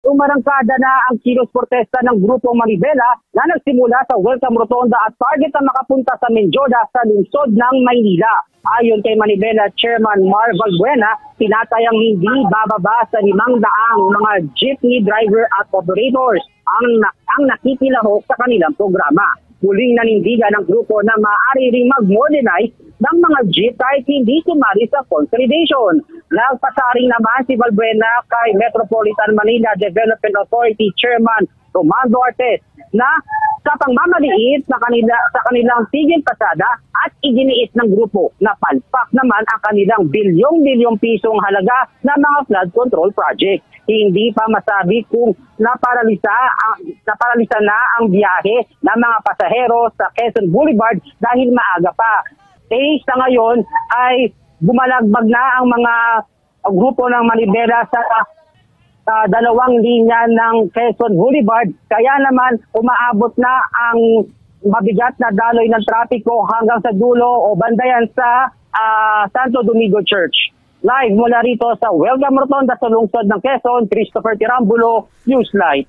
umarangkada na ang kilos protesta ng grupong Manibela na nagsimula sa Welcome Rotonda at target na makapunta sa Menjoda sa lungsod ng Maynila. Ayon kay Manibela Chairman Mar Valbuena, tinatayang hindi bababa sa 500 mga jeepney driver at operators ang nakikilahok sa kanilang programa. Muling nanindigan ng grupo na maaari ring mag-modernize ng mga jeep kahit hindi sumali sa consolidation. Nagpasaring naman si Valbuena kay Metropolitan Manila Development Authority Chairman Romando Artes na sa pangmamaliit sa kanilang tigil pasada at iginiit ng grupo na palpak naman ang kanilang bilyong-bilyong pisong halaga na mga flood control project. Hindi pa masabi kung naparalisa na ang biyahe ng mga pasahero sa Quezon Boulevard dahil maaga pa. Sa ngayon ay bumalagbag na ang mga grupo ng Manibela sa dalawang linya ng Quezon Boulevard. Kaya naman umaabot na ang mabigat na daloy ng trapiko hanggang sa dulo o bandayan sa Santo Domingo Church. Live mula rito sa Welcome Rotonda sa lungsod ng Quezon, Christopher Tirambulo, Newslight.